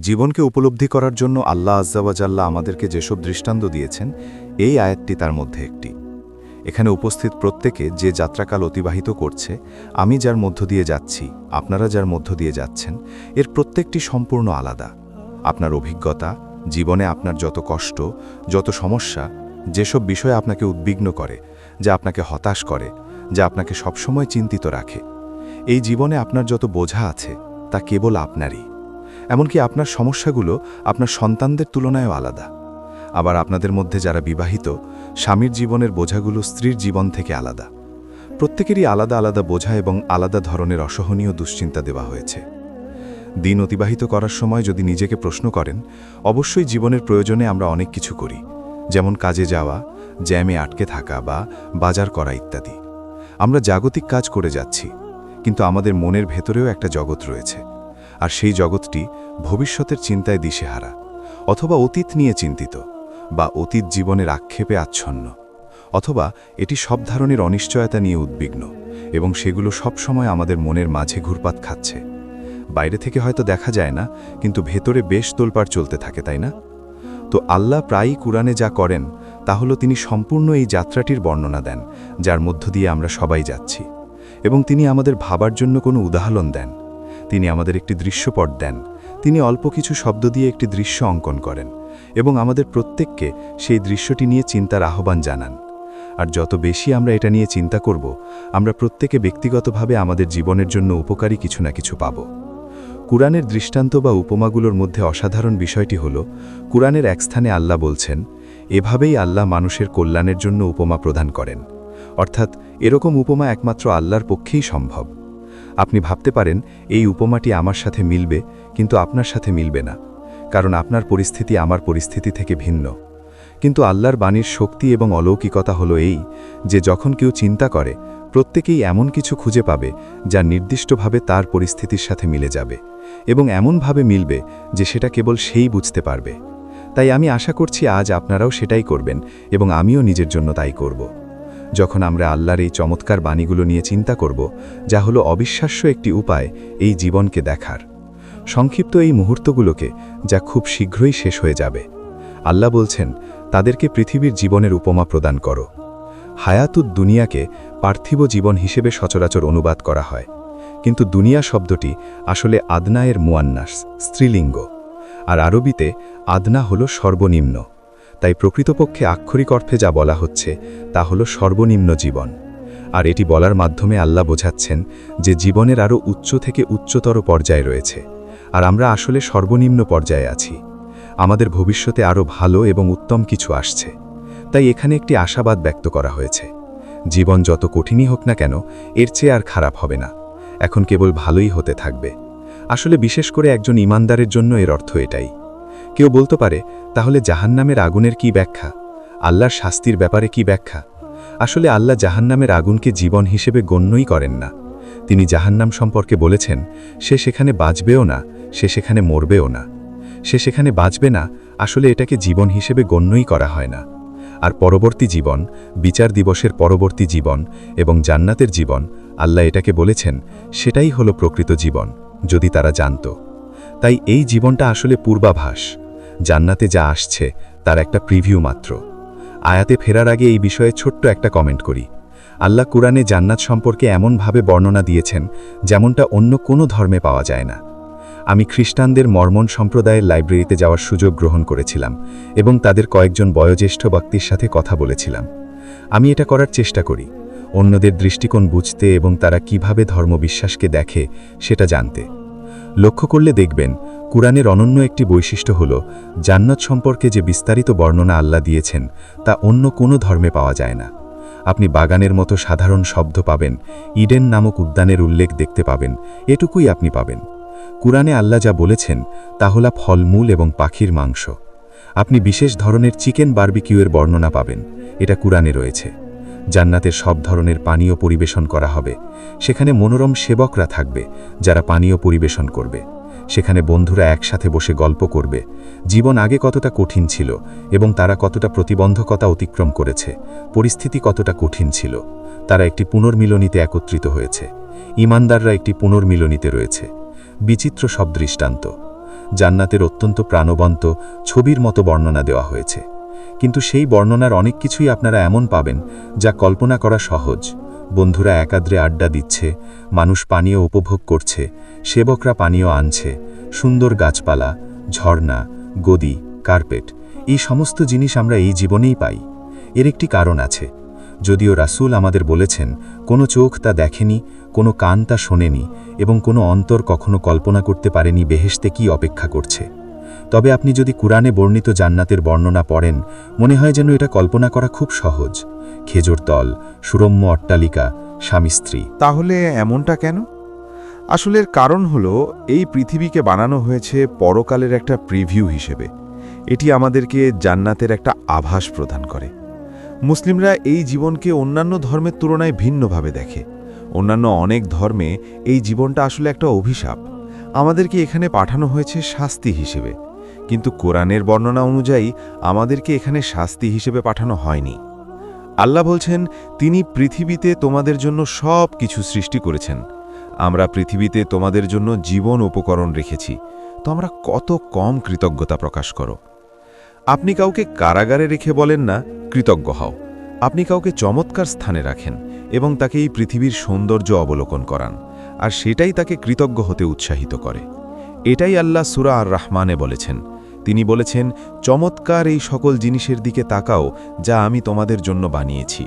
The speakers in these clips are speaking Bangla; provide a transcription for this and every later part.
জীবনকে উপলব্ধি করার জন্য আল্লাহ আজ্জা ওয়া জাল্লা আমাদেরকে যেসব দৃষ্টান্ত দিয়েছেন, এই আয়াতটি তার মধ্যে একটি। এখানে উপস্থিত প্রত্যেকে যে যাত্রাকাল অতিবাহিত করছে, আমি যার মধ্য দিয়ে যাচ্ছি, আপনারা যার মধ্য দিয়ে যাচ্ছেন, এর প্রত্যেকটি সম্পূর্ণ আলাদা। আপনার অভিজ্ঞতা, জীবনে আপনার যত কষ্ট, যত সমস্যা, যেসব বিষয় আপনাকে উদ্বিগ্ন করে, যা আপনাকে হতাশ করে, যা আপনাকে সবসময় চিন্তিত রাখে, এই জীবনে আপনার যত বোঝা আছে তা কেবল আপনারই। এমনকি আপনার সমস্যাগুলো আপনার সন্তানদের তুলনায়ও আলাদা। আবার আপনাদের মধ্যে যারা বিবাহিত, স্বামীর জীবনের বোঝাগুলো স্ত্রীর জীবন থেকে আলাদা। প্রত্যেকেরই আলাদা আলাদা বোঝা এবং আলাদা ধরনের অসহনীয় দুশ্চিন্তা দেওয়া হয়েছে। দিন অতিবাহিত করার সময় যদি নিজেকে প্রশ্ন করেন, অবশ্যই জীবনের প্রয়োজনে আমরা অনেক কিছু করি, যেমন কাজে যাওয়া, জ্যামে আটকে থাকা বা বাজার করা ইত্যাদি। আমরা জাগতিক কাজ করে যাচ্ছি, কিন্তু আমাদের মনের ভেতরেও একটা জগৎ রয়েছে, আর সেই জগৎটি ভবিষ্যতের চিন্তায় দিশেহারা, অথবা অতীত নিয়ে চিন্তিত, বা অতীত জীবনের আক্ষেপে আচ্ছন্ন, অথবা এটি সব ধরনের অনিশ্চয়তা নিয়ে উদ্বিগ্ন, এবং সেগুলো সব সময় আমাদের মনের মাঝে ঘুরপাত খাচ্ছে। বাইরে থেকে হয়তো দেখা যায় না, কিন্তু ভেতরে বেশ তোলপাড় চলতে থাকে, তাই না? তো আল্লাহ প্রায়ই কুরআনে যা করেন তা হলো তিনি সম্পূর্ণ এই যাত্রাটির বর্ণনা দেন, যার মধ্য দিয়ে আমরা সবাই যাচ্ছি, এবং তিনি আমাদের ভাবার জন্য কোনো উদাহরণ দেন। তিনি আমাদের একটি দৃশ্যপট দেন, তিনি অল্প কিছু শব্দ দিয়ে একটি দৃশ্য অঙ্কন করেন, এবং আমাদের প্রত্যেককে সেই দৃশ্যটি নিয়ে চিন্তার আহ্বান জানান। আর যত বেশি আমরা এটা নিয়ে চিন্তা করব, আমরা প্রত্যেকে ব্যক্তিগতভাবে আমাদের জীবনের জন্য উপকারী কিছু না কিছু পাব। কুরআনের দৃষ্টান্ত বা উপমাগুলোর মধ্যে অসাধারণ বিষয়টি হল, কুরআনের এক স্থানে আল্লাহ বলছেন, এভাবেই আল্লাহ মানুষের কল্যাণের জন্য উপমা প্রদান করেন। অর্থাৎ এরকম উপমা একমাত্র আল্লাহর পক্ষেই সম্ভব। আপনি ভাবতে পারেন এই উপমাটি আমার সাথে মিলবে, কিন্তু আপনার সাথে মিলবে না, কারণ আপনার পরিস্থিতি আমার পরিস্থিতি থেকে ভিন্ন। কিন্তু আল্লাহর বাণীর শক্তি এবং অলৌকিকতা হলো এই যে যখন কেউ চিন্তা করে, প্রত্যেকেই এমন কিছু খুঁজে পাবে যা নির্দিষ্টভাবে তার পরিস্থিতির সাথে মিলে যাবে, এবং এমনভাবে মিলবে যে সেটা কেবল সেই বুঝতে পারবে। তাই আমি আশা করছি আজ আপনারাও সেটাই করবেন, এবং আমিও নিজের জন্য তাই করব। যখন আমরা আল্লাহর এই চমৎকার বাণীগুলো নিয়ে চিন্তা করব, যা হলো অবিশ্বাস্য একটি উপায় এই জীবনকে দেখার, সংক্ষিপ্ত এই মুহূর্তগুলোকে যা খুব শীঘ্রই শেষ হয়ে যাবে। আল্লাহ বলছেন, তাদেরকে পৃথিবীর জীবনের উপমা প্রদান করো। হায়াতুদ দুনিয়াকে পার্থিব জীবন হিসেবে সচরাচর অনুবাদ করা হয়, কিন্তু দুনিয়া শব্দটি আসলে আদনায়ের মুয়ান্নাস, স্ত্রীলিঙ্গ, আর আরবিতে আদনা হলো সর্বনিম্ন। তাই প্রকৃতপক্ষে আক্ষরিক অর্থে যা বলা হচ্ছে তা হলো সর্বনিম্ন জীবন। আর এটি বলার মাধ্যমে আল্লাহ বোঝাচ্ছেন যে জীবনের আরও উচ্চ থেকে উচ্চতর পর্যায়ে রয়েছে, আর আমরা আসলে সর্বনিম্ন পর্যায়ে আছি। আমাদের ভবিষ্যতে আরও ভালো এবং উত্তম কিছু আসছে। তাই এখানে একটি আশাবাদ ব্যক্ত করা হয়েছে, জীবন যত কঠিনই হোক না কেন, এর চেয়ে আর খারাপ হবে না, এখন কেবল ভালোই হতে থাকবে। আসলে বিশেষ করে একজন ঈমানদারের জন্য এর অর্থ এটাই। কেউ বলতে পারে, তাহলে জাহান্নামের আগুনের কি ব্যাখ্যা? আল্লাহর শাস্তির ব্যাপারে কি ব্যাখ্যা? আসলে আল্লাহ জাহান্নামের আগুনকে জীবন হিসেবে গণ্যই করেন না। তিনি জাহান্নাম সম্পর্কে বলেছেন, সে সেখানে বাঁচবেও না, সে সেখানে মরবেও না। সে সেখানে বাঁচবে না, আসলে এটাকে জীবন হিসেবে গণ্যই করা হয় না। আর পরবর্তী জীবন, বিচার দিবসের পরবর্তী জীবন এবং জান্নাতের জীবন, আল্লাহ এটাকে বলেছেন, সেটাই হলো প্রকৃত জীবন, যদি তারা জানত। তাই এই জীবনটা আসলে পূর্বাভাস। জান্নাতে যা আসছে তার একটা প্রিভিউ মাত্র। আয়াতে ফেরার আগে এই বিষয়ে ছোট্ট একটা কমেন্ট করি। আল্লাহ কুরআনে জান্নাত সম্পর্কে এমনভাবে বর্ণনা দিয়েছেন যেমনটা অন্য কোনো ধর্মে পাওয়া যায় না। আমি খ্রিস্টানদের মর্মন সম্প্রদায়ের লাইব্রেরিতে যাওয়ার সুযোগ গ্রহণ করেছিলাম এবং তাদের কয়েকজন বয়োজ্যেষ্ঠ ব্যক্তির সাথে কথা বলেছিলাম। আমি এটা করার চেষ্টা করি, অন্যদের দৃষ্টিকোণ বুঝতে এবং তারা কিভাবে ধর্মবিশ্বাসকে দেখে সেটা জানতে। লক্ষ্য করলে দেখবেন, কুরআনের অনন্য একটি বৈশিষ্ট্য হল, জান্নাত সম্পর্কে যে বিস্তারিত বর্ণনা আল্লাহ দিয়েছেন তা অন্য কোনো ধর্মে পাওয়া যায় না। আপনি বাগানের মতো সাধারণ শব্দ পাবেন, ইডেন নামক উদ্যানের উল্লেখ দেখতে পাবেন, এটুকুই আপনি পাবেন। কুরআনে আল্লাহ যা বলেছেন তা হল ফলমূল এবং পাখির মাংস। আপনি বিশেষ ধরনের চিকেন বারবিকিউয়ের বর্ণনা পাবেন, এটা কুরআনে রয়েছে। জান্নাতের সব ধরনের পানীয় পরিবেশন করা হবে। সেখানে মনোরম সেবকরা থাকবে যারা পানীয় পরিবেশন করবে। সেখানে বন্ধুরা একসাথে বসে গল্প করবে, জীবন আগে কতটা কঠিন ছিল এবং তারা কতটা প্রতিবন্ধকতা অতিক্রম করেছে, পরিস্থিতি কতটা কঠিন ছিল। তারা একটি পুনর্মিলনীতে একত্রিত হয়েছে। ঈমানদাররা একটি পুনর্মিলনীতে রয়েছে। বিচিত্র সব দৃষ্টান্ত। জান্নাতের অত্যন্ত প্রাণবন্ত ছবির মতো বর্ণনা দেওয়া হয়েছে, কিন্তু সেই বর্ণনার অনেক কিছুই আপনারা এমন পাবেন যা কল্পনা করা সহজ। বন্ধুরা একাদ্রে আড্ডা দিচ্ছে, মানুষ পানীয় উপভোগ করছে, সেবকরা পানীয় আনছে, সুন্দর গাছপালা, ঝর্ণা, গদি, কার্পেট, এই সমস্ত জিনিস আমরা এই জীবনেই পাই। এর একটি কারণ আছে। যদিও রাসূল আমাদের বলেছেন, কোনো চোখ তা দেখেনি, কোনো কান তা শোনেনি এবং কোনো অন্তর কখনো কল্পনা করতে পারেনি বেহেশতে কি অপেক্ষা করছে। তবে আপনি যদি কুরআনে বর্ণিত জান্নাতের বর্ণনা পড়েন, মনে হয় যেন এটা কল্পনা করা খুব সহজ। খেজুর তল, সুরম্য অট্টালিকা, স্বামী স্ত্রী। তাহলে এমনটা কেন? আসলে এর কারণ হলো এই পৃথিবীকে বানানো হয়েছে পরকালের একটা প্রিভিউ হিসেবে। এটি আমাদেরকে জান্নাতের একটা আভাস প্রদান করে। মুসলিমরা এই জীবনকে অন্যান্য ধর্মের তুলনায় ভিন্নভাবে দেখে। অন্যান্য অনেক ধর্মে এই জীবনটা আসলে একটা অভিশাপ। আমাদেরকে এখানে পাঠানো হয়েছে শাস্তি হিসেবে, কিন্তু কোরআনের বর্ণনা অনুযায়ী আমাদেরকে এখানে শাস্তি হিসেবে পাঠানো হয়নি। আল্লাহ বলছেন, তিনি পৃথিবীতে তোমাদের জন্য সব কিছু সৃষ্টি করেছেন। আমরা পৃথিবীতে তোমাদের জন্য জীবন উপকরণ রেখেছি। তোমরা কত কম কৃতজ্ঞতা প্রকাশ করো। আপনি কাউকে কারাগারে রেখে বলেন না কৃতজ্ঞ হও। আপনি কাউকে চমৎকার স্থানে রাখেন এবং তাকে এই পৃথিবীর সৌন্দর্য অবলোকন করান, আর সেটাই তাকে কৃতজ্ঞ হতে উৎসাহিত করে। এটাই আল্লাহ সূরা আর রহমানে বলেছেন। তিনি বলেছেন, চমৎকার এই সকল জিনিসের দিকে তাকাও যা আমি তোমাদের জন্য বানিয়েছি।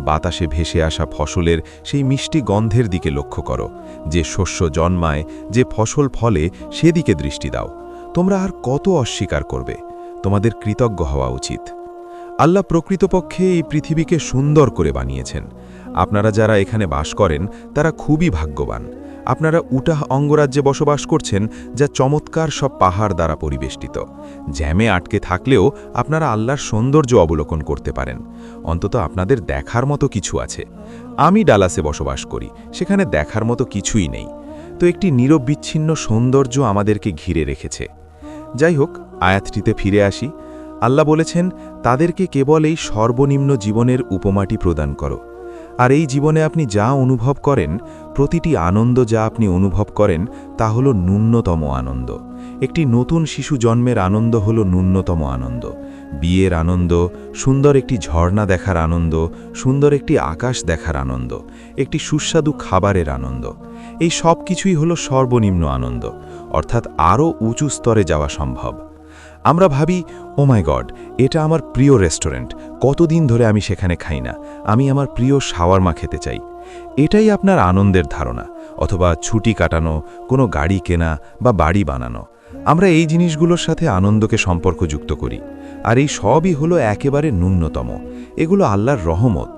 বাতাসে ভেসে আসা ফসলের সেই মিষ্টি গন্ধের দিকে লক্ষ্য করো। যে শস্য জন্মায়, যে ফসল ফলে, সেদিকে দৃষ্টি দাও। তোমরা আর কত অস্বীকার করবে? তোমাদের কৃতজ্ঞ হওয়া উচিত। আল্লাহ প্রকৃতপক্ষে এই পৃথিবীকে সুন্দর করে বানিয়েছেন। আপনারা যারা এখানে বাস করেন তারা খুবই ভাগ্যবান। আপনারা উটাহ অঙ্গরাজ্যে বসবাস করছেন, যা চমৎকার সব পাহাড় দ্বারা পরিবেষ্টিত। জ্যামে আটকে থাকলেও আপনারা আল্লাহর সৌন্দর্য অবলোকন করতে পারেন। অন্তত আপনাদের দেখার মতো কিছু আছে। আমি ডালাসে বসবাস করি, সেখানে দেখার মতো কিছুই নেই। তো একটি নিরবিচ্ছিন্ন সৌন্দর্য আমাদেরকে ঘিরে রেখেছে। যাই হোক, আয়াতটিতে ফিরে আসি। আল্লাহ বলেছেন, তাদেরকে কেবল এই সর্বনিম্ন জীবনের উপমাটি প্রদান করো। আর এই জীবনে আপনি যা অনুভব করেন, প্রতিটি আনন্দ যা আপনি অনুভব করেন, তা হলো ন্যূনতম আনন্দ। একটি নতুন শিশু জন্মের আনন্দ হলো ন্যূনতম আনন্দ। বিয়ের আনন্দ, সুন্দর একটি ঝর্ণা দেখার আনন্দ, সুন্দর একটি আকাশ দেখার আনন্দ, একটি সুস্বাদু খাবারের আনন্দ, এই সব কিছুই হলো সর্বনিম্ন আনন্দ, অর্থাৎ আরও উঁচু স্তরে যাওয়া সম্ভব। আমরা ভাবি, ও মাই গড, এটা আমার প্রিয় রেস্টুরেন্ট, কতদিন ধরে আমি সেখানে খাই না, আমি আমার প্রিয় শাওয়ারমা খেতে চাই। এটাই আপনার আনন্দের ধারণা, অথবা ছুটি কাটানো, কোনো গাড়ি কেনা বা বাড়ি বানানো। আমরা এই জিনিসগুলোর সাথে আনন্দকে সম্পর্কযুক্ত করি, আর এই সবই হলো একেবারে ন্যূনতম। এগুলো আল্লাহর রহমত।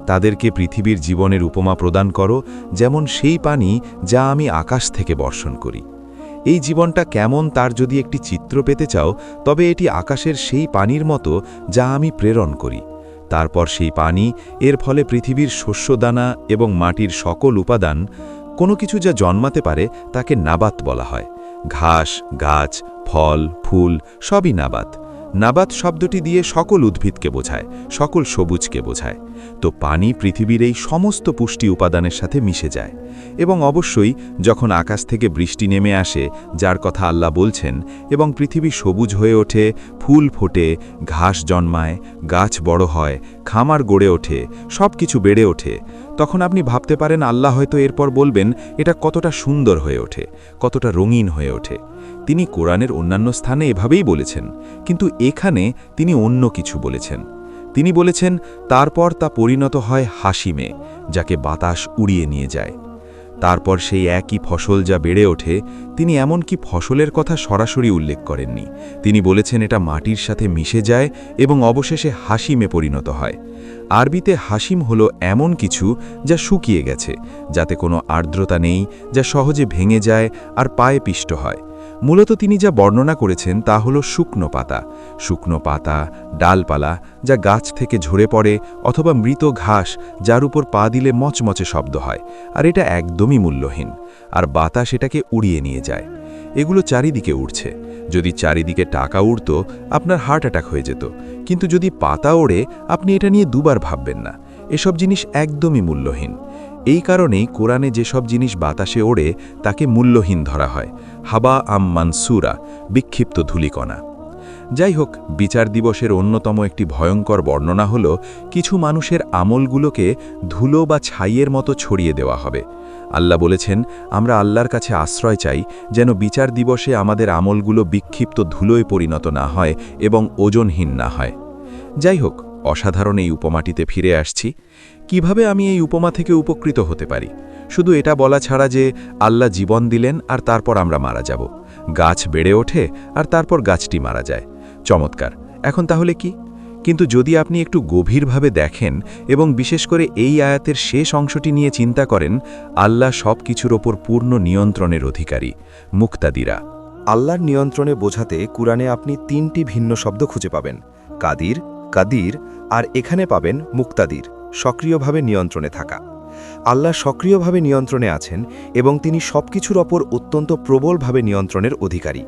তাদেরকে পৃথিবীর জীবনের উপমা প্রদান করো, যেমন সেই পানি যা আমি আকাশ থেকে বর্ষণ করি। এই জীবনটা কেমন তার যদি একটি চিত্র পেতে চাও, তবে এটি আকাশের সেই পানির মতো যা আমি প্রেরণ করি। তারপর সেই পানি, এর ফলে পৃথিবীর শস্যদানা এবং মাটির সকল উপাদান, কোনো কিছু যা জন্মাতে পারে তাকে নাবাত বলা হয়। ঘাস, গাছ, ফল, ফুল সবই নাবাত। নাবাত শব্দটি দিয়ে সকল উদ্ভিদকে বোঝায়, সকল সবুজকে বোঝায়। তো পানি পৃথিবীর এই সমস্ত পুষ্টি উপাদানের সাথে মিশে যায়। এবং অবশ্যই যখন আকাশ থেকে বৃষ্টি নেমে আসে, যার কথা আল্লাহ বলছেন, এবং পৃথিবী সবুজ হয়ে ওঠে, ফুল ফোটে, ঘাস জন্মায়, গাছ বড় হয়, খামার গড়ে ওঠে, সব কিছু বেড়ে ওঠে, তখন আপনি ভাবতে পারেন আল্লাহ হয়তো এরপর বলবেন এটা কতটা সুন্দর হয়ে ওঠে, কতটা রঙিন হয়ে ওঠে। তিনি কোরআনের অন্যান্য স্থানে এভাবেই বলেছেন, কিন্তু এখানে তিনি অন্য কিছু বলেছেন। তিনি বলেছেন, তারপর তা পরিণত হয় হাসিমে, যাকে বাতাস উড়িয়ে নিয়ে যায়। তারপর সেই একই ফসল যা বেড়ে ওঠে, তিনি এমনকি ফসলের কথা সরাসরি উল্লেখ করেননি। তিনি বলেছেন এটা মাটির সাথে মিশে যায় এবং অবশেষে হাসিমে পরিণত হয়। আরবিতে হাসিম হলো এমন কিছু যা শুকিয়ে গেছে, যাতে কোনো আর্দ্রতা নেই, যা সহজে ভেঙে যায় আর পায়ে পিষ্ট হয়। মূলত তিনি যা বর্ণনা করেছেন তা হলো শুকনো পাতা, ডালপালা যা গাছ থেকে ঝরে পড়ে, অথবা মৃত ঘাস যার উপর পা দিলে মচমচে শব্দ হয়, আর এটা একদমই মূল্যহীন। আর বাতাস এটাকে উড়িয়ে নিয়ে যায়। এগুলো চারিদিকে উড়ছে। যদি চারিদিকে টাকা উড়ত, আপনার হার্ট অ্যাটাক হয়ে যেত, কিন্তু যদি পাতা ওড়ে, আপনি এটা নিয়ে দুবার ভাববেন না। এসব জিনিস একদমই মূল্যহীন। এই কারণেই কোরআনে যেসব জিনিস বাতাসে ওড়ে তাকে মূল্যহীন ধরা হয়, হাবা আম মানসুরা, বিক্ষিপ্ত ধূলিকণা। যাই হোক, বিচার দিবসের অন্যতম একটি ভয়ঙ্কর বর্ণনা হল কিছু মানুষের আমলগুলোকে ধুলো বা ছাইয়ের মতো ছড়িয়ে দেওয়া হবে। আল্লাহ বলেছেন, আমরা আল্লাহর কাছে আশ্রয় চাই যেন বিচার দিবসে আমাদের আমলগুলো বিক্ষিপ্ত ধুলোয় পরিণত না হয় এবং ওজনহীন না হয়। যাই হোক, অসাধারণ এই উপমাটিতে ফিরে আসছি। কিভাবে আমি এই উপমা থেকে উপকৃত হতে পারি? শুধু এটা বলা ছাড়া যে আল্লাহ জীবন দিলেন আর তারপর আমরা মারা যাব, গাছ বেড়ে ওঠে আর তারপর গাছটি মারা যায়। চমৎকার। এখন তাহলে কি? কিন্তু যদি আপনি একটু গভীরভাবে দেখেন এবং বিশেষ করে এই আয়াতের শেষ অংশটি নিয়ে চিন্তা করেন, আল্লাহ সব কিছুর ওপর পূর্ণ নিয়ন্ত্রণের অধিকারী, মুক্তাদিরা। আল্লাহর নিয়ন্ত্রণে বোঝাতে কুরআনে আপনি 3টি ভিন্ন শব্দ খুঁজে পাবেন, কাদির, কাদির, আর এখানে পাবেন মুক্তাদির, সক্রিয়ভাবে নিয়ন্ত্রণে থাকা। আল্লাহ সক্রিয়ভাবে নিয়ন্ত্রণে আছেন এবং তিনি সবকিছুর ওপর অত্যন্ত প্রবলভাবে নিয়ন্ত্রণের অধিকারী।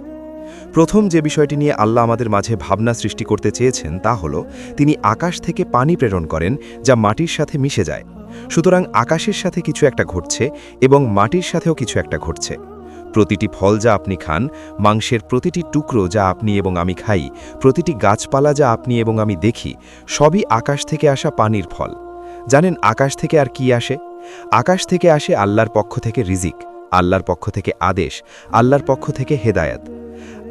প্রথম যে বিষয়টি নিয়ে আল্লাহ আমাদের মাঝে ভাবনা সৃষ্টি করতে চেয়েছেন তা হল তিনি আকাশ থেকে পানি প্রেরণ করেন যা মাটির সাথে মিশে যায়। সুতরাং আকাশের সাথে কিছু একটা ঘটছে এবং মাটির সাথেও কিছু একটা ঘটছে। প্রতিটি ফল যা আপনি খান, মাংসের প্রতিটি টুকরো যা আপনি এবং আমি খাই, প্রতিটি গাছপালা যা আপনি এবং আমি দেখি, সবই আকাশ থেকে আসা পানির ফল। জানেন আকাশ থেকে আর কি আসে? আকাশ থেকে আসে আল্লাহর পক্ষ থেকে রিজিক, আল্লাহর পক্ষ থেকে আদেশ, আল্লাহর পক্ষ থেকে হেদায়েত।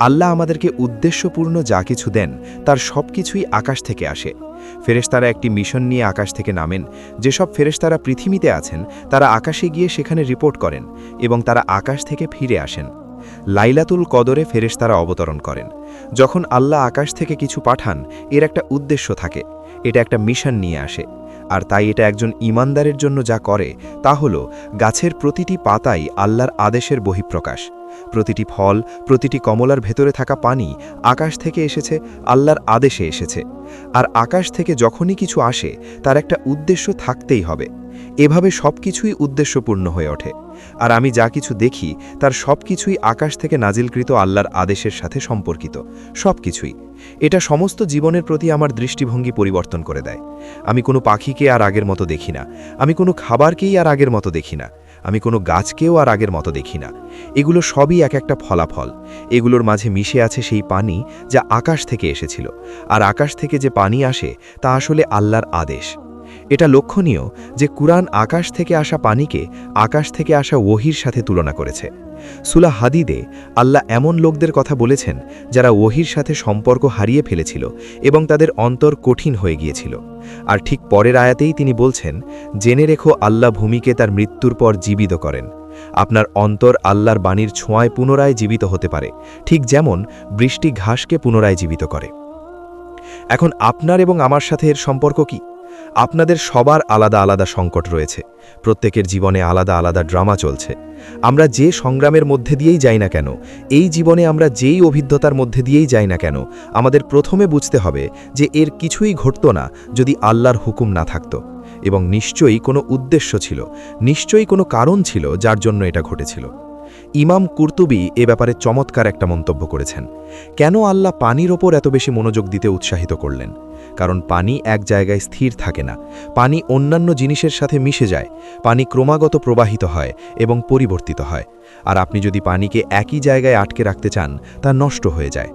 আল্লাহ আমাদেরকে উদ্দেশ্যপূর্ণ যা কিছু দেন তার সব কিছুই আকাশ থেকে আসে। ফেরেশতারা একটি মিশন নিয়ে আকাশ থেকে নামেন। যেসব ফেরেশতারা পৃথিবীতে আছেন তারা আকাশে গিয়ে সেখানে রিপোর্ট করেন এবং তারা আকাশ থেকে ফিরে আসেন। লাইলাতুল কদরে ফেরেশতারা অবতরণ করেন। যখন আল্লাহ আকাশ থেকে কিছু পাঠান, এর একটা উদ্দেশ্য থাকে, এটা একটা মিশন নিয়ে আসে। আর তাই এটা একজন ঈমানদারের জন্য যা করে তা হল গাছের প্রতিটি পাতাই আল্লাহর আদেশের বহিঃপ্রকাশ। প্রতিটি ফল, প্রতিটি কমলার ভেতরে থাকা পানি আকাশ থেকে এসেছে, আল্লাহর আদেশে এসেছে। আর আকাশ থেকে যখনই কিছু আসে তার একটা উদ্দেশ্য থাকতেই হবে। এভাবে সব কিছুই উদ্দেশ্যপূর্ণ হয়ে ওঠে। আর আমি যা কিছু দেখি তার সব কিছুই আকাশ থেকে নাজিলকৃত আল্লাহর আদেশের সাথে সম্পর্কিত, সব কিছুই। এটা সমস্ত জীবনের প্রতি আমার দৃষ্টিভঙ্গি পরিবর্তন করে দেয়। আমি কোনো পাখিকে আর আগের মতো দেখি না, আমি কোনো খাবারকেই আর আগের মতো দেখি না, আমি কোনো গাছকেও আর আগের মতো দেখি না। এগুলো সবই এক একটা ফলাফল। এগুলোর মাঝে মিশে আছে সেই পানি যা আকাশ থেকে এসেছিল। আর আকাশ থেকে যে পানি আসে তা আসলে আল্লাহর আদেশ। এটা লক্ষণীয় যে কুরআন আকাশ থেকে আসা পানিকে আকাশ থেকে আসা ওহির সাথে তুলনা করেছে। সূরা হাদিদে আল্লাহ এমন লোকদের কথা বলেছেন যারা ওহির সাথে সম্পর্ক হারিয়ে ফেলেছিল এবং তাদের অন্তর কঠিন হয়ে গিয়েছিল। আর ঠিক পরের আয়াতেই তিনি বলছেন, জেনে রেখো আল্লাহ ভূমিকে তার মৃত্যুর পর জীবিত করেন। আপনার অন্তর আল্লাহর বাণীর ছোঁয়ায় পুনরায় জীবিত হতে পারে, ঠিক যেমন বৃষ্টি ঘাসকে পুনরায় জীবিত করে। এখন আপনার এবং আমার সাথে এর সম্পর্ক কি? আপনাদের সবার আলাদা আলাদা সংকট রয়েছে, প্রত্যেকের জীবনে আলাদা আলাদা ড্রামা চলছে। আমরা যে সংগ্রামের মধ্যে দিয়েই যাই না কেন, এই জীবনে আমরা যেই অভিজ্ঞতার মধ্যে দিয়েই যাই না কেন, আমাদের প্রথমে বুঝতে হবে যে এর কিছুই ঘটত না যদি আল্লাহর হুকুম না থাকত। এবং নিশ্চয়ই কোনো উদ্দেশ্য ছিল, নিশ্চয়ই কোনো কারণ ছিল যার জন্য এটা ঘটেছিল। ইমাম কুরতুবী এ ব্যাপারে চমৎকার একটা মন্তব্য করেছেন। কেন আল্লাহ পানির ওপর এত বেশি মনোযোগ দিতে উৎসাহিত করলেন? কারণ পানি এক জায়গায় স্থির থাকে না, পানি অন্যান্য জিনিসের সাথে মিশে যায়, পানি ক্রমাগত প্রবাহিত হয় এবং পরিবর্তিত হয়। আর আপনি যদি পানিকে একই জায়গায় আটকে রাখতে চান তা নষ্ট হয়ে যায়।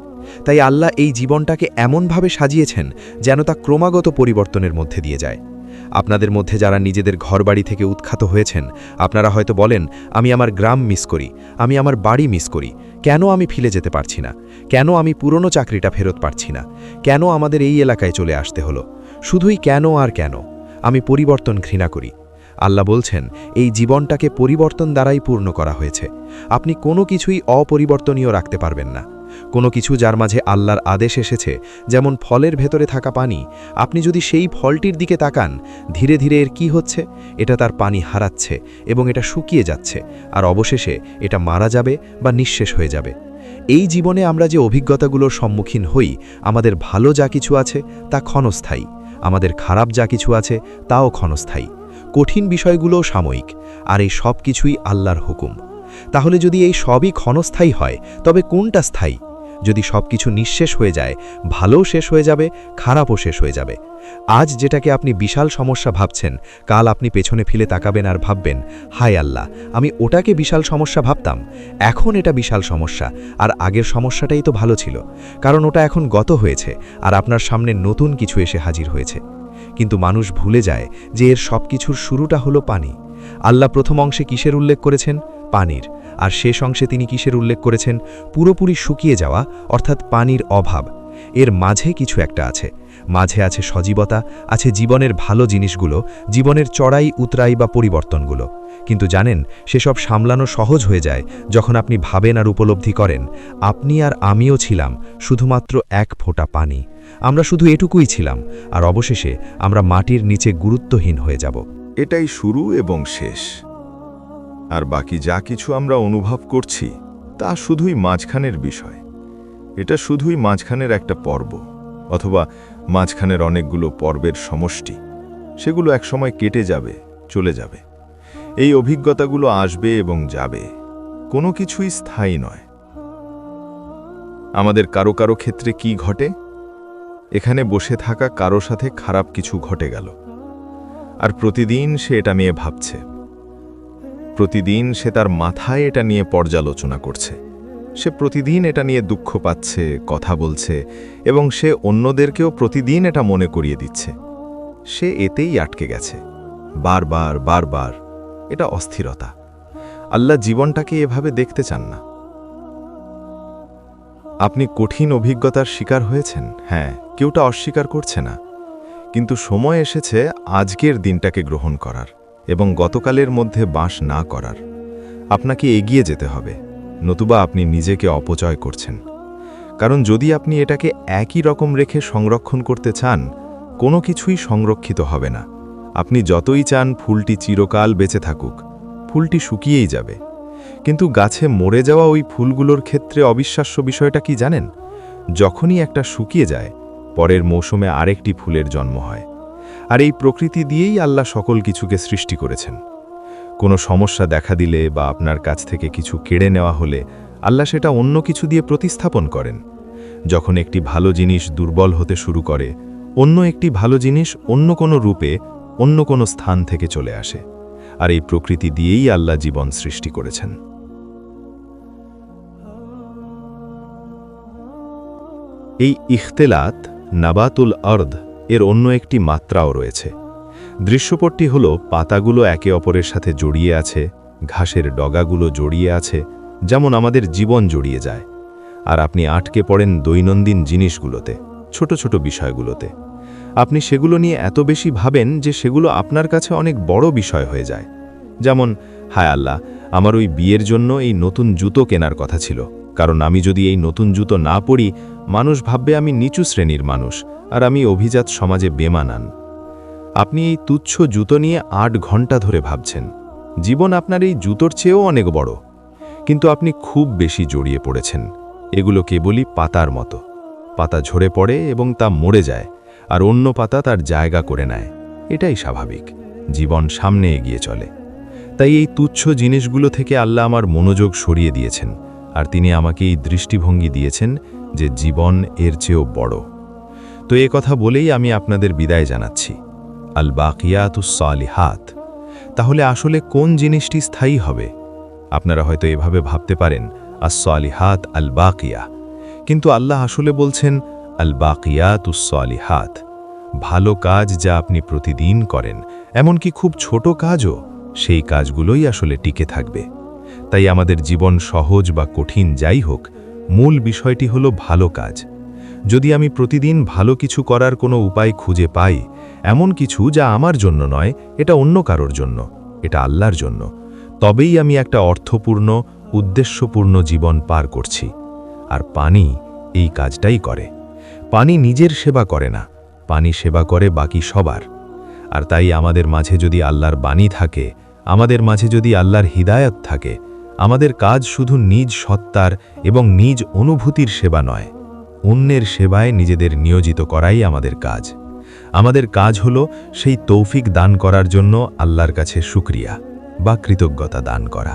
তাই আল্লাহ এই জীবনটাকে এমনভাবে সাজিয়েছেন যেন তা ক্রমাগত পরিবর্তনের মধ্যে দিয়ে যায়। আপনাদের মধ্যে যারা নিজেদের ঘরবাড়ি থেকে উৎখাত হয়েছেন, আপনারা হয়তো বলেন, আমি আমার গ্রাম মিস করি, আমি আমার বাড়ি মিস করি, কেন আমি ফিরে যেতে পারছি না, কেন আমি পুরনো চাকরিটা ফেরত পাচ্ছি না, কেন আমাদের এই এলাকায় চলে আসতে হলো, শুধুই কেন আর কেন, আমি পরিবর্তন ঘৃণা করি। আল্লাহ বলছেন, এই জীবনটাকে পরিবর্তন দ্বারাই পূর্ণ করা হয়েছে। আপনি কোনো কিছুই অপরিবর্তনীয় রাখতে পারবেন না। কোনো কিছু যার মাঝে আল্লাহর আদেশ এসেছে, যেমন ফলের ভেতরে থাকা পানি, আপনি যদি সেই ফলটির দিকে তাকান, ধীরে ধীরে এর কি হচ্ছে, এটা তার পানি হারাচ্ছে এবং এটা শুকিয়ে যাচ্ছে, আর অবশেষে এটা মারা যাবে বা নিঃশেষ হয়ে যাবে। এই জীবনে আমরা যে অভিজ্ঞতাগুলোর সম্মুখীন হই, আমাদের ভালো যা কিছু আছে তা ক্ষণস্থায়ী, আমাদের খারাপ যা কিছু আছে তাও ক্ষণস্থায়ী, কঠিন বিষয়গুলোও সাময়িক, আর এই সব কিছুই আল্লাহর হুকুম। তাহলে যদি এই সবই ক্ষণস্থায়ী হয়, তবে কোনটা স্থায়ী? যদি সবকিছু নিঃশেষ হয়ে যায়, ভালোও শেষ হয়ে যাবে, খারাপও শেষ হয়ে যাবে। আজ যেটাকে আপনি বিশাল সমস্যা ভাবছেন, কাল আপনি পেছনে ফিরে তাকাবেন আর ভাববেন, হায় আল্লাহ, আমি ওটাকে বিশাল সমস্যা ভাবতাম, এখন এটা বিশাল সমস্যা, আর আগের সমস্যাটাই তো ভালো ছিল, কারণ ওটা এখন গত হয়েছে আর আপনার সামনে নতুন কিছু এসে হাজির হয়েছে। কিন্তু মানুষ ভুলে যায় যে এর সব কিছুর শুরুটা হলো পানি। আল্লাহ প্রথম অংশে কিসের উল্লেখ করেছেন? পানির। আর শেষ অংশে তিনি কিসের উল্লেখ করেছেন? পুরোপুরি শুকিয়ে যাওয়া, অর্থাৎ পানির অভাব। এর মাঝে কিছু একটা আছে, মাঝে আছে সজীবতা, আছে জীবনের ভালো জিনিসগুলো, জীবনের চড়াই উতরাই বা পরিবর্তনগুলো। কিন্তু জানেন, সেসব সামলানো সহজ হয়ে যায় যখন আপনি ভাবেন আর উপলব্ধি করেন, আপনি আর আমিও ছিলাম শুধুমাত্র এক ফোঁটা পানি। আমরা শুধু এটুকুই ছিলাম, আর অবশেষে আমরা মাটির নিচে গুরুত্বহীন হয়ে যাব। এটাই শুরু এবং শেষ। আর বাকি যা কিছু আমরা অনুভব করছি তা শুধুই মাঝখানের বিষয়। এটা শুধুই মাঝখানের একটা পর্ব, অথবা মাঝখানের অনেকগুলো পর্বের সমষ্টি। সেগুলো একসময় কেটে যাবে, চলে যাবে। এই অভিজ্ঞতাগুলো আসবে এবং যাবে, কোনো কিছুই স্থায়ী নয়। আমাদের কারো কারো ক্ষেত্রে কি ঘটে? এখানে বসে থাকা কারো সাথে খারাপ কিছু ঘটে গেল, আর প্রতিদিন সে এটা নিয়ে ভাবছে, প্রতিদিন সে তার মাথায় এটা নিয়ে পর্যালোচনা করছে, সে প্রতিদিন এটা নিয়ে দুঃখ পাচ্ছে, কথা বলছে, এবং সে অন্যদেরকেও প্রতিদিন এটা মনে করিয়ে দিচ্ছে। সে এতেই আটকে গেছে, বারবার বারবার। এটা অস্থিরতা। আল্লাহ জীবনটাকে এভাবে দেখতে চান না। আপনি কঠিন অভিজ্ঞতার শিকার হয়েছেন, হ্যাঁ, কেউটা অস্বীকার করছে না। কিন্তু সময় এসেছে আজকের দিনটাকে গ্রহণ করার এবং গতকালের মধ্যে বাস না করার। আপনাকে এগিয়ে যেতে হবে, নতুবা আপনি নিজেকে অপচয় করছেন। কারণ যদি আপনি এটাকে একই রকম রেখে সংরক্ষণ করতে চান, কোনো কিছুই সংরক্ষিত হবে না। আপনি যতই চান ফুলটি চিরকাল বেঁচে থাকুক, ফুলটি শুকিয়েই যাবে। কিন্তু গাছে মরে যাওয়া ওই ফুলগুলোর ক্ষেত্রে অবিশ্বাস্য বিষয়টা কি জানেন? যখনই একটা শুকিয়ে যায়, পরের মৌসুমে আরেকটি ফুলের জন্ম হয়। আর এই প্রকৃতি দিয়েই আল্লাহ সকল কিছুকে সৃষ্টি করেছেন। কোনো সমস্যা দেখা দিলে বা আপনার কাছ থেকে কিছু কেড়ে নেওয়া হলে আল্লাহ সেটা অন্য কিছু দিয়ে প্রতিস্থাপন করেন। যখন একটি ভালো জিনিস দুর্বল হতে শুরু করে, অন্য একটি ভালো জিনিস অন্য কোনো রূপে, অন্য কোনো স্থান থেকে চলে আসে। আর এই প্রকৃতি দিয়েই আল্লাহ জীবন সৃষ্টি করেছেন। এই ইখতেলাত নাবাতুল আর্দ এর অন্য একটি মাত্রাও রয়েছে। দৃশ্যপটটি হল পাতাগুলো একে অপরের সাথে জড়িয়ে আছে, ঘাসের ডগাগুলো জড়িয়ে আছে, যেমন আমাদের জীবন জড়িয়ে যায়। আর আপনি আটকে পড়েন দৈনন্দিন জিনিসগুলোতে, ছোট ছোট বিষয়গুলোতে। আপনি সেগুলো নিয়ে এত বেশি ভাবেন যে সেগুলো আপনার কাছে অনেক বড় বিষয় হয়ে যায়। যেমন, হায় আল্লাহ, আমার ওই বিয়ের জন্য এই নতুন জুতো কেনার কথা ছিল, কারণ আমি যদি এই নতুন জুতো না পরি, মানুষ ভাববে আমি নিচু শ্রেণীর মানুষ, আর আমি অভিজাত সমাজে বেমানান। আপনি এই তুচ্ছ জুতো নিয়ে 8 ঘন্টা ধরে ভাবছেন। জীবন আপনার এই জুতোর চেয়েও অনেক বড়, কিন্তু আপনি খুব বেশি জড়িয়ে পড়েছেন। এগুলো কেবলই পাতার মতো। পাতা ঝরে পড়ে এবং তা মরে যায়, আর অন্য পাতা তার জায়গা করে নেয়। এটাই স্বাভাবিক। জীবন সামনে এগিয়ে চলে। তাই এই তুচ্ছ জিনিসগুলো থেকে আল্লাহ আমার মনোযোগ সরিয়ে দিয়েছেন, আর তিনি আমাকে এই দৃষ্টিভঙ্গি দিয়েছেন যে জীবন এর চেয়েও বড়। তো এ কথা বলেই আমি আপনাদের বিদায় জানাচ্ছি। আল বাকিয়াতুস সালিহাত। তাহলে আসলে কোন জিনিসটি স্থায়ী হবে? আপনারা হয়তো এভাবে ভাবতে পারেন, আস সালিহাত আল বাকিয়া, কিন্তু আল্লাহ আসলে বলছেন আল বাকিয়াতুস সালিহাত। ভালো কাজ যা আপনি প্রতিদিন করেন, এমনকি খুব ছোট কাজও, সেই কাজগুলোই আসলে টিকে থাকবে। তাই আমাদের জীবন সহজ বা কঠিন যাই হোক, মূল বিষয়টি হলো ভালো কাজ। যদি আমি প্রতিদিন ভালো কিছু করার কোনো উপায় খুঁজে পাই, এমন কিছু যা আমার জন্য নয়, এটা অন্য কারোর জন্য, এটা আল্লাহর জন্য, তবেই আমি একটা অর্থপূর্ণ, উদ্দেশ্যপূর্ণ জীবন পার করছি। আর পানি এই কাজটাই করে। পানি নিজের সেবা করে না, পানি সেবা করে বাকি সবার। আর তাই আমাদের মাঝে যদি আল্লাহর বাণী থাকে, আমাদের মাঝে যদি আল্লাহর হিদায়াত থাকে, আমাদের কাজ শুধু নিজ সত্তার এবং নিজ অনুভূতির সেবা নয়, অন্যের সেবায় নিজেদের নিয়োজিত করাই আমাদের কাজ। আমাদের কাজ হলো সেই তৌফিক দান করার জন্য আল্লাহর কাছে শুকরিয়া বা কৃতজ্ঞতা দান করা।